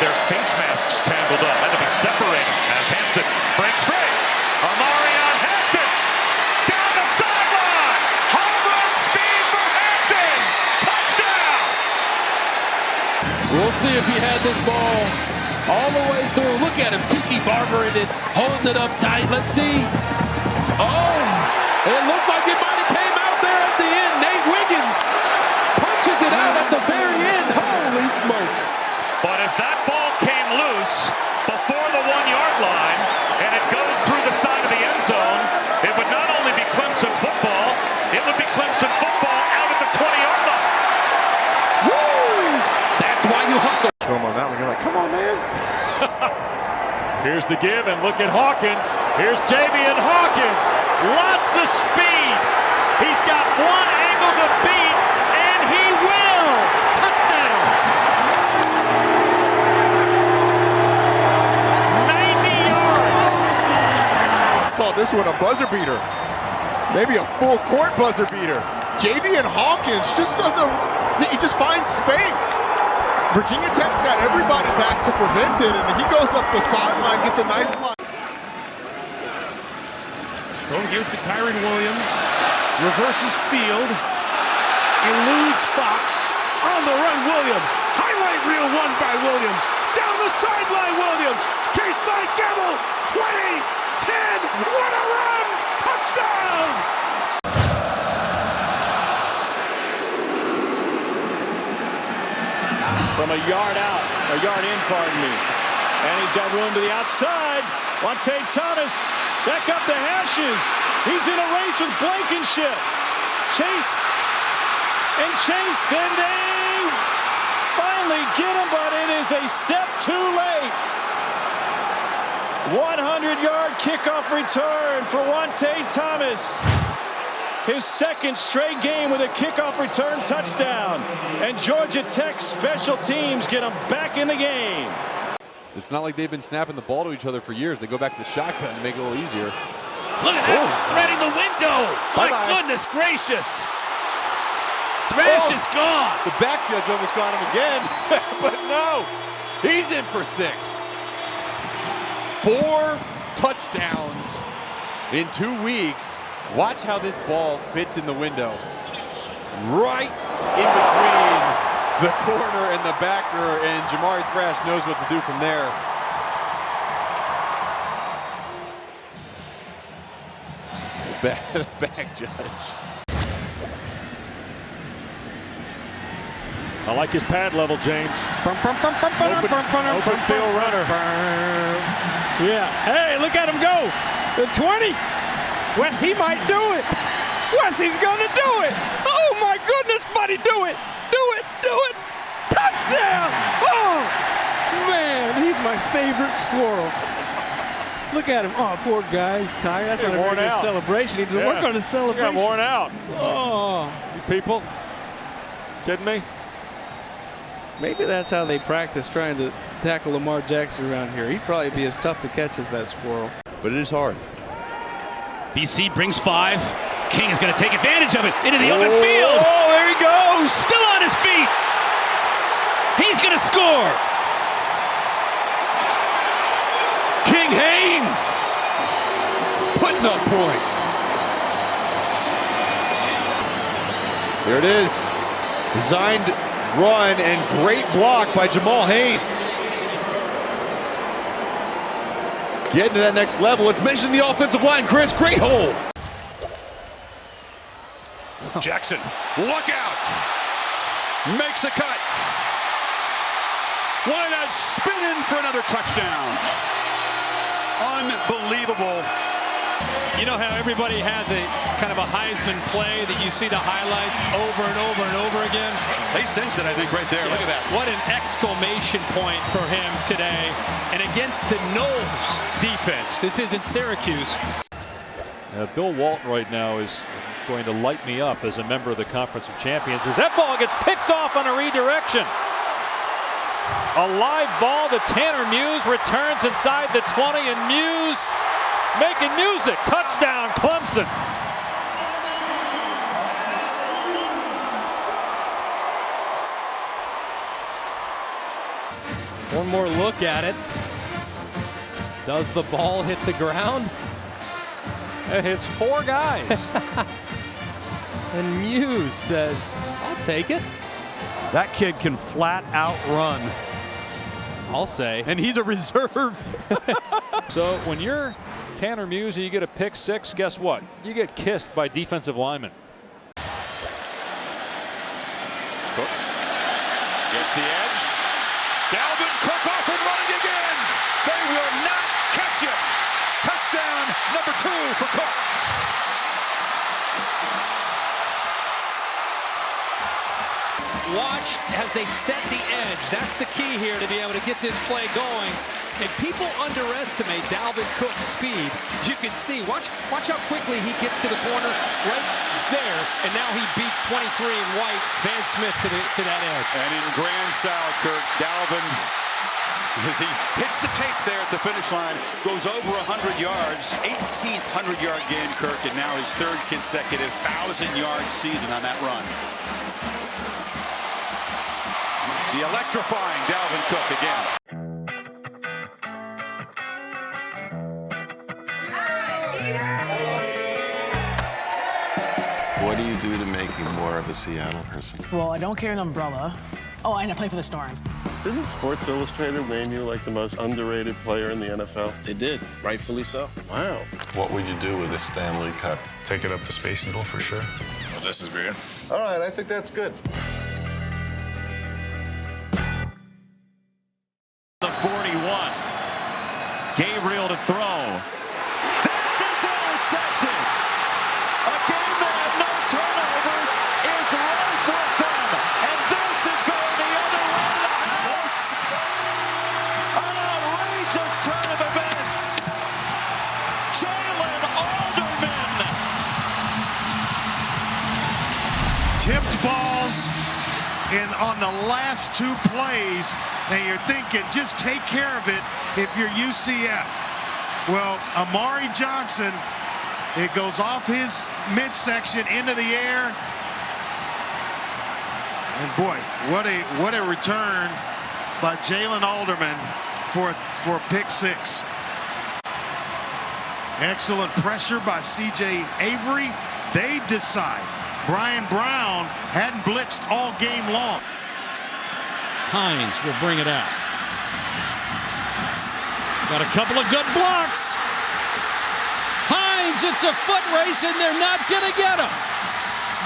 their face masks tangled up. Had to be separated as Hampton breaks free. Omarion Hampton down the sideline. Home run speed for Hampton. Touchdown. We'll see if he had this ball all the way through. Look at him, Tiki Barber in it, holding it up tight. Let's see. Oh, it looks like it might have came out there at the end. Nate Wiggins punches it out at the very end. Holy smokes. But if that ball came loose before the 1-yard line and it goes through the side of the end zone, it would not only be Clemson football, it would be Clemson football out at the 20-yard line. Woo! That's why you hustle. Show him on that one. You're like, come on, man. Here's the give, and look at Hawkins. Here's Javian Hawkins. Lots of speed. He's got one angle to beat, and he will. Touchdown. 90 yards. I call this one a buzzer beater. Maybe a full court buzzer beater. Javian Hawkins just he just finds space. Virginia Tech's got everybody back to prevent it, and he goes up the sideline, gets a nice block. Throw gives to Kyron Williams, reverses field, eludes Fox, on the run Williams, highlight reel won by Williams, down the sideline Williams, chased by Gamble, 20, 10, what a run, touchdown! From a yard in, pardon me. And he's got room to the outside. Monte Thomas back up the hashes. He's in a race with Blankenship. Chased, and they finally get him, but it is a step too late. 100-yard kickoff return for Monte Thomas. His second straight game with a kickoff return touchdown. And Georgia Tech special teams get him back in the game. It's not like they've been snapping the ball to each other for years. They go back to the shotgun and make it a little easier. Look at that, threading the window. My goodness gracious. Thrash is gone. The back judge almost got him again, but no, he's in for 6. 4 touchdowns in 2 weeks. Watch how this ball fits in the window. Right in between the corner and the backer, and Jamari Thrash knows what to do from there. Back judge. I like his pad level, James. Open field runner. Yeah. Hey, look at him go. The 20. Wes, he might do it. Wes, he's going to do it. Oh, my goodness, buddy, do it. Do it. Do it. Touchdown. Oh, man, he's my favorite squirrel. Look at him. Oh, poor guy. He's tired. That's not a very good celebration. He doesn't work on his celebration. Got worn out. Oh. You people kidding me? Maybe that's how they practice trying to tackle Lamar Jackson around here. He'd probably be as tough to catch as that squirrel. But it is hard. BC brings 5. King is going to take advantage of it into the open field. Oh, there he goes. Still on his feet. He's going to score. King Haynes putting up points. There it is. Designed run and great block by Jamal Haynes. Getting to that next level. Let's mention the offensive line, Chris. Great hole. Jackson, look out. Makes a cut. Why not spin in for another touchdown? Unbelievable. You know how everybody has a kind of a Heisman play that you see the highlights over and over and over again? They sense it, I think, right there. Yeah. Look at that. What an exclamation point for him today. And against the Knowles defense. This isn't Syracuse. Bill Walton right now is going to light me up as a member of the Conference of Champions as that ball gets picked off on a redirection. A live ball to Tanner Muse, returns inside the 20, and Muse making music. Touchdown, Clemson. One more look at it. Does the ball hit the ground? It hits 4 guys. And Muse says, I'll take it. That kid can flat out run. I'll say. And he's a reserve. So when you're Tanner Muse and you get a pick 6, guess what? You get kissed by defensive linemen. Cook gets the edge. Dalvin Cook off and running again. They will not catch it. Touchdown number 2 for Cook. Watch as they set the edge. That's the key here to be able to get this play going. And people underestimate Dalvin Cook's speed. As you can see, watch how quickly he gets to the corner right there. And now he beats 23 and White, Van Smith to that edge. And in grand style, Kirk, Dalvin, as he hits the tape there at the finish line, goes over 100 yards, 18th 100-yard game, Kirk, and now his 3rd consecutive 1,000-yard season on that run. The electrifying Dalvin Cook again. What do you do to make you more of a Seattle person? Well, I don't carry an umbrella. Oh, and I play for the Storm. Didn't Sports Illustrated name you like the most underrated player in the NFL? They did, rightfully so. Wow. What would you do with a Stanley Cup? Take it up to Space Needle for sure. Well, this is weird. All right, I think that's good. The 41. Gabriel to throw. This is intercepted. A game that had no turnovers is right with them. And this is going the other way of the house. An outrageous turn of events. Jalen Alderman. Tipped balls on the last 2 plays, and you're thinking, just take care of it if you're UCF. Well, Amari Johnson, it goes off his midsection into the air. And boy, what a return by Jalen Alderman for pick 6. Excellent pressure by C.J. Avery. They decide. Brian Brown hadn't blitzed all game long. Hines will bring it out. Got a couple of good blocks. Hines, it's a foot race, and they're not going to get him.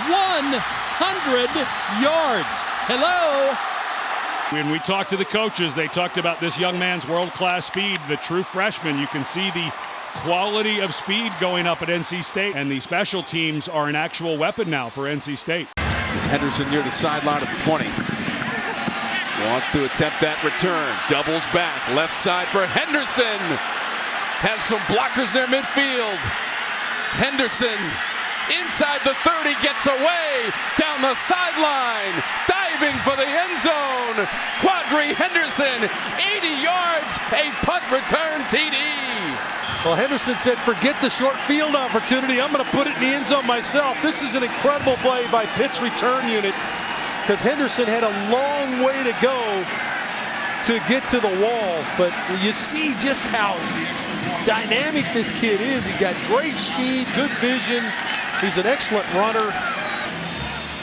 100 yards. Hello. When we talked to the coaches, they talked about this young man's world-class speed, the true freshman. You can see the quality of speed going up at NC State, and the special teams are an actual weapon now for NC State. This is Henderson near the sideline of the 20. Wants to attempt that return. Doubles back. Left side for Henderson. Has some blockers near midfield. Henderson inside the 30, gets away down the sideline. Diving for the end zone. Quadri Henderson, 80 yards, a punt return TD. Well, Henderson said, forget the short field opportunity. I'm going to put it in the end zone myself. This is an incredible play by Pitt's return unit, because Henderson had a long way to go to get to the wall. But you see just how dynamic this kid is. He got great speed, good vision. He's an excellent runner.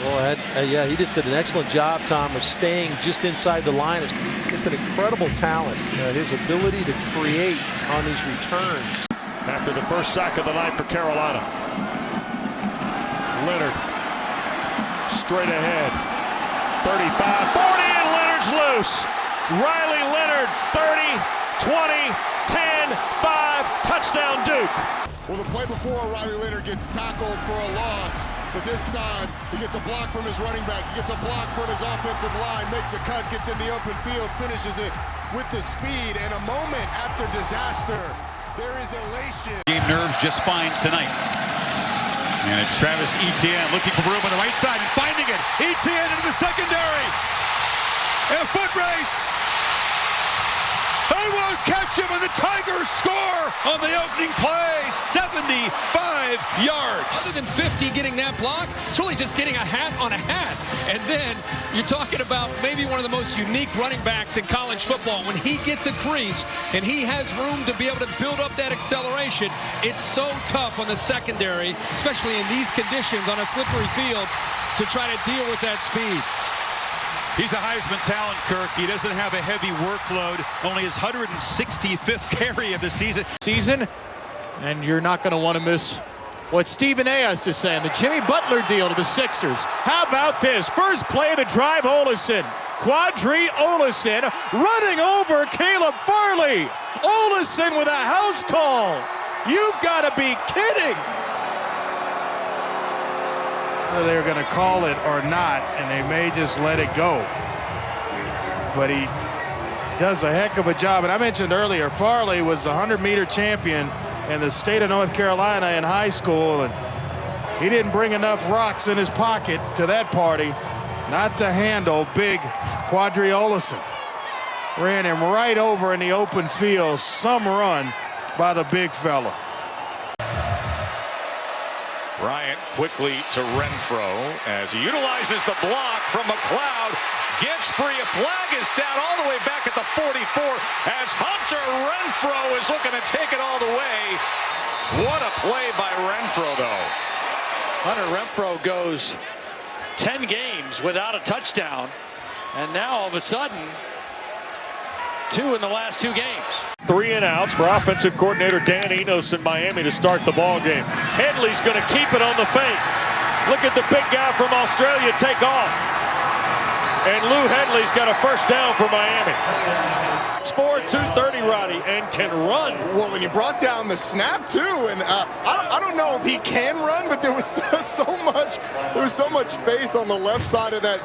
Well, yeah, he just did an excellent job, Tom, of staying just inside the line. It's just an incredible talent. His ability to create on these returns. After the first sack of the night for Carolina. Leonard straight ahead. 35, 40, and Leonard's loose. Riley Leonard, 30, 20, 10, 5, touchdown Duke. Well, the play before, Riley Leonard gets tackled for a loss, but this time he gets a block from his running back. He gets a block from his offensive line, makes a cut, gets in the open field, finishes it with the speed. And a moment after disaster, there is elation. Game nerves just fine tonight. And it's Travis Etienne looking for room on the right side and finding it. Etienne into the secondary. And a foot race. They won't catch him, and the Tigers score on the opening play, 75 yards. Other than 50 getting that block, it's really just getting a hat on a hat. And then you're talking about maybe one of the most unique running backs in college football. When he gets a crease and he has room to be able to build up that acceleration, it's so tough on the secondary, especially in these conditions on a slippery field, to try to deal with that speed. He's a Heisman talent, Kirk. He doesn't have a heavy workload, only his 165th carry of the season. And you're not going to want to miss what Stephen A. has to say on the Jimmy Butler deal to the Sixers. How about this? First play of the drive, Olesen. Quadri Olesen running over Caleb Farley. Olesen with a house call. You've got to be kidding. Whether they're going to call it or not, and they may just let it go. But he does a heck of a job. And I mentioned earlier, Farley was the 100-meter champion in the state of North Carolina in high school, and he didn't bring enough rocks in his pocket to that party not to handle big Quadri Olesen. Ran him right over in the open field. Some run by the big fella. Bryant quickly to Renfro as he utilizes the block from McLeod. Gets free. A flag is down all the way back at the 44 as Hunter Renfro is looking to take it all the way. What a play by Renfro, though. Hunter Renfro goes 10 games without a touchdown, and now all of a sudden, 2 in the last 2 games. 3 and outs for offensive coordinator Dan Enos in Miami to start the ball game. Headley's going to keep it on the feint. Look at the big guy from Australia take off. And Lou Headley's got a first down for Miami. It's 230, Roddy, and can run. Well, when you brought down the snap too, and I don't know if he can run, but there was so much space on the left side of that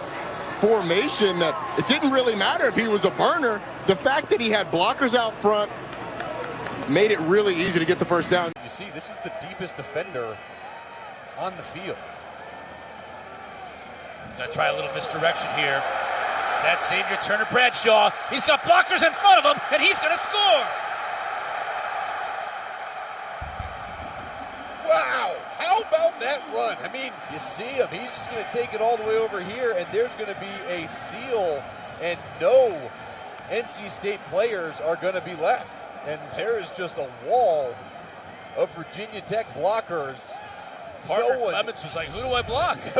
formation that it didn't really matter if he was a burner. The fact that he had blockers out front made it really easy to get the first down. You see, this is the deepest defender on the field. Gonna try a little misdirection here. That's Xavier Turner Bradshaw. He's got blockers in front of him, and he's gonna score. Wow, how about that run? I mean, you see him, he's just going to take it all the way over here, and there's going to be a seal, and no NC State players are going to be left. And there is just a wall of Virginia Tech blockers. Parker Clements was like, who do I block?